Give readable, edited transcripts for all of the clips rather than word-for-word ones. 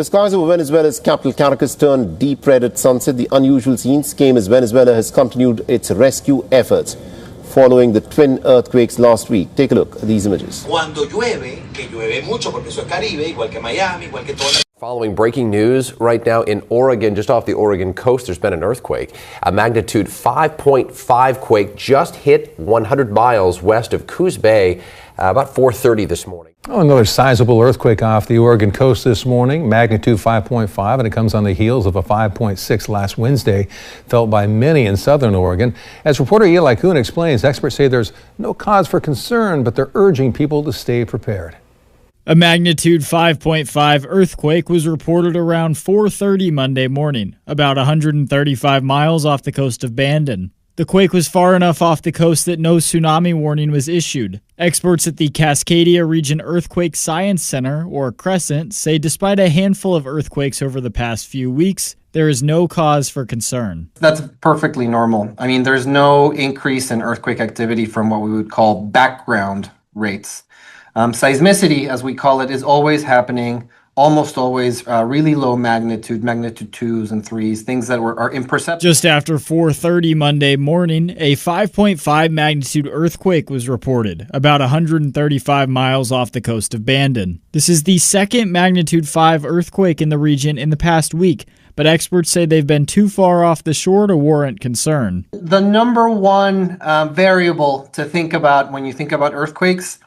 The skies over Venezuela's capital Caracas turned deep red at sunset. The unusual scenes came as Venezuela has continued its rescue efforts following the twin earthquakes last week. Take a look at these images. Cuando llueve, que llueve mucho porque eso es Caribe, igual que Miami, igual que toda. Following breaking news right now in Oregon, just off the Oregon coast, there's been an earthquake. A magnitude 5.5 quake just hit 100 miles west of Coos Bay about 4:30 this morning. Oh, another sizable earthquake off the Oregon coast this morning, magnitude 5.5, and it comes on the heels of a 5.6 last Wednesday, felt by many in southern Oregon. As reporter Eli Kuhn explains, experts say there's no cause for concern, but they're urging people to stay prepared. A magnitude 5.5 earthquake was reported around 4:30 Monday morning, about 135 miles off the coast of Bandon. The quake was far enough off the coast that no tsunami warning was issued. Experts at the Cascadia Region Earthquake Science Center, or Crescent, say despite a handful of earthquakes over the past few weeks, there is no cause for concern. That's perfectly normal. I mean, there's no increase in earthquake activity from what we would call background rates. Seismicity, as we call it, is always happening, almost always really low magnitude 2s and 3s, things that are imperceptible. Just after 4:30 Monday morning, a 5.5 magnitude earthquake was reported, about 135 miles off the coast of Bandon. This is the second magnitude 5 earthquake in the region in the past week, but experts say they've been too far off the shore to warrant concern. The number one variable to think about when you think about earthquakes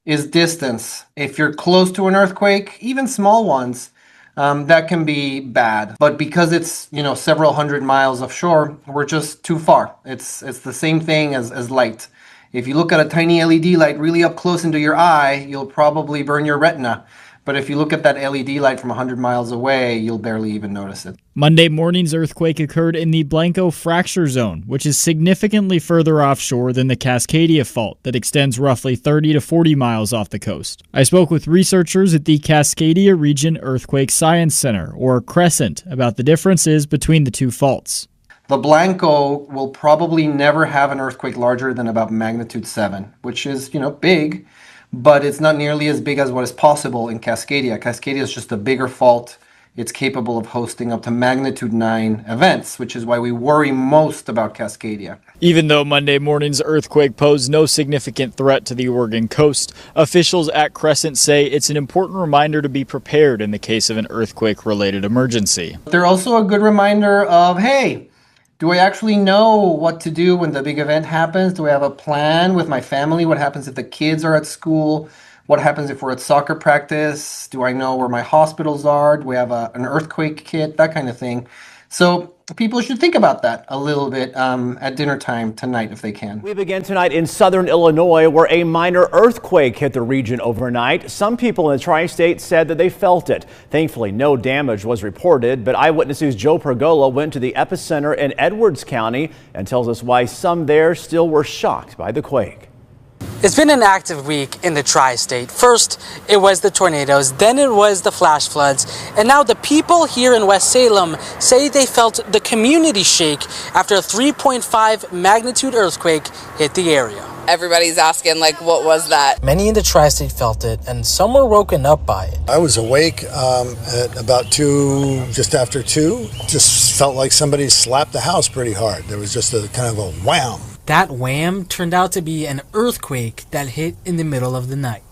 is distance. If you're close to an earthquake, even small ones, that can be bad. But because it's, several hundred miles offshore, we're just too far. It's the same thing as light. If you look at a tiny LED light really up close into your eye, you'll probably burn your retina. But if you look at that LED light from 100 miles away, you'll barely even notice it. Monday morning's earthquake occurred in the Blanco fracture zone, which is significantly further offshore than the Cascadia fault that extends roughly 30 to 40 miles off the coast. I spoke with researchers at the Cascadia Region Earthquake Science Center, or Crescent, about the differences between the two faults. The Blanco will probably never have an earthquake larger than about magnitude 7, which is, big, but it's not nearly as big as what is possible in Cascadia. Cascadia is just a bigger fault. It's capable of hosting up to magnitude 9 events, which is why we worry most about Cascadia. Even though Monday morning's earthquake posed no significant threat to the Oregon coast, officials at Crescent say it's an important reminder to be prepared in the case of an earthquake-related emergency. They're also a good reminder of, hey, do I actually know what to do when the big event happens? Do I have a plan with my family? What happens if the kids are at school? What happens if we're at soccer practice? Do I know where my hospitals are? Do we have an earthquake kit? That kind of thing. So people should think about that a little bit at dinner time tonight if they can. We begin tonight in southern Illinois, where a minor earthquake hit the region overnight. Some people in the tri-state said that they felt it. Thankfully, no damage was reported, but Eyewitness News' Joe Pergola went to the epicenter in Edwards County and tells us why some there still were shocked by the quake. It's been an active week in the tri-state. First, it was the tornadoes, then it was the flash floods, and now the people here in West Salem say they felt the community shake after a 3.5 magnitude earthquake hit the area. Everybody's asking, what was that? Many in the tri-state felt it, and some were woken up by it. I was awake at about 2, just after 2. Just felt like somebody slapped the house pretty hard. There was just a kind of a wham. That wham turned out to be an earthquake that hit in the middle of the night.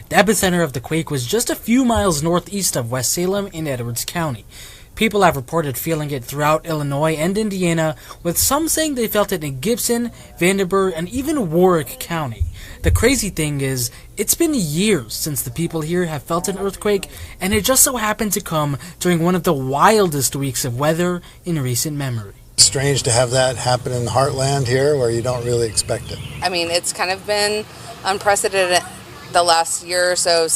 The epicenter of the quake was just a few miles northeast of West Salem in Edwards County. People have reported feeling it throughout Illinois and Indiana, with some saying they felt it in Gibson, Vanderburgh, and even Warwick County. The crazy thing is, it's been years since the people here have felt an earthquake, and it just so happened to come during one of the wildest weeks of weather in recent memory. Strange to have that happen in the heartland here where you don't really expect it. I mean, it's kind of been unprecedented the last year or so,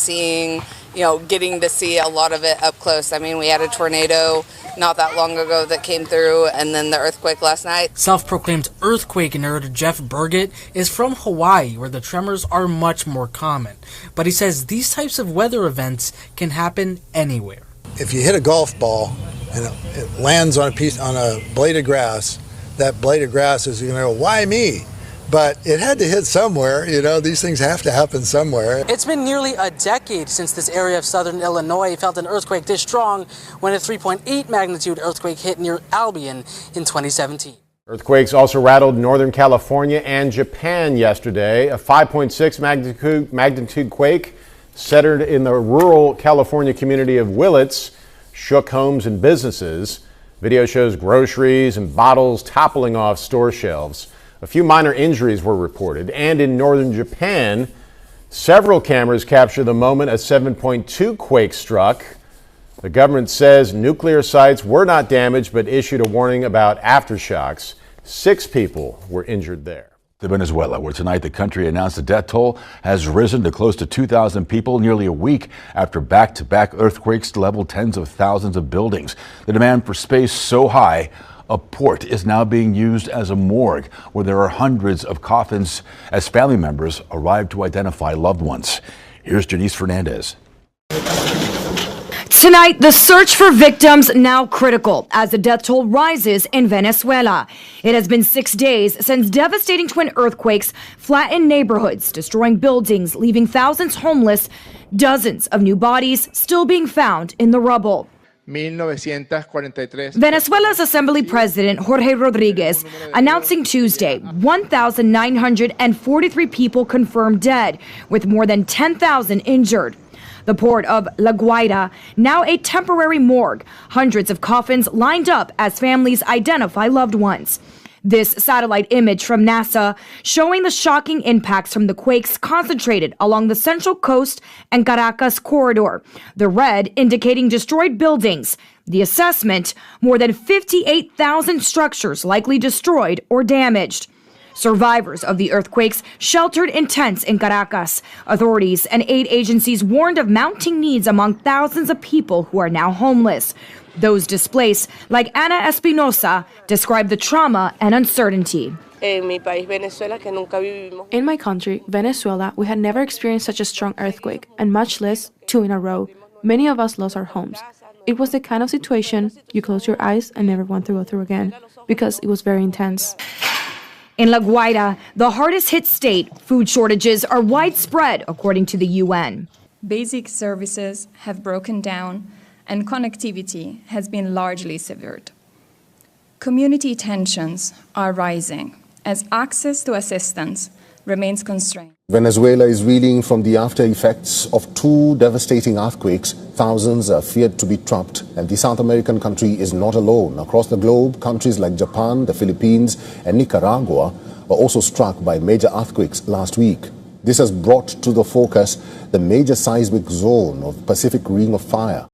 getting to see a lot of it up close. I mean, we had a tornado not that long ago that came through, and then the earthquake last night. Self-proclaimed earthquake nerd Jeff Burgett is from Hawaii, where the tremors are much more common. But he says these types of weather events can happen anywhere. If you hit a golf ball and it lands on a blade of grass, that blade of grass is going to go, why me? but it had to hit somewhere. You know, these things have to happen somewhere. It's been nearly a decade since this area of southern Illinois felt an earthquake this strong when a 3.8 magnitude earthquake hit near Albion in 2017. Earthquakes also rattled Northern California and Japan yesterday. A 5.6 magnitude quake centered in the rural California community of Willits shook homes and businesses. Video shows groceries and bottles toppling off store shelves. A few minor injuries were reported. And in northern Japan, several cameras captured the moment a 7.2 quake struck. The government says nuclear sites were not damaged, but issued a warning about aftershocks. 6 people were injured there. To Venezuela, where tonight the country announced the death toll has risen to close to 2,000 people nearly a week after back-to-back earthquakes leveled tens of thousands of buildings. The demand for space so high, a port is now being used as a morgue where there are hundreds of coffins as family members arrive to identify loved ones. Here's Janice Fernandez. Tonight, the search for victims now critical as the death toll rises in Venezuela. It has been 6 days since devastating twin earthquakes flattened neighborhoods, destroying buildings, leaving thousands homeless, dozens of new bodies still being found in the rubble. Venezuela's Assembly President Jorge Rodriguez announcing Tuesday 1,943 people confirmed dead, with more than 10,000 injured. The port of La Guaira, now a temporary morgue, hundreds of coffins lined up as families identify loved ones. This satellite image from NASA showing the shocking impacts from the quakes concentrated along the Central Coast and Caracas corridor. The red indicating destroyed buildings. The assessment, more than 58,000 structures likely destroyed or damaged. Survivors of the earthquakes sheltered in tents in Caracas. Authorities and aid agencies warned of mounting needs among thousands of people who are now homeless. Those displaced, like Ana Espinosa, describe the trauma and uncertainty. In my country, Venezuela, we had never experienced such a strong earthquake, and much less 2 in a row. Many of us lost our homes. It was the kind of situation you close your eyes and never want to go through again, because it was very intense. In La Guaira, the hardest hit state, food shortages are widespread, according to the UN. Basic services have broken down and connectivity has been largely severed. Community tensions are rising as access to assistance remains constrained. Venezuela is reeling from the after effects of 2 devastating earthquakes. Thousands are feared to be trapped, and the South American country is not alone. Across the globe, countries like Japan, the Philippines, and Nicaragua were also struck by major earthquakes last week. This has brought to the focus the major seismic zone of Pacific Ring of Fire.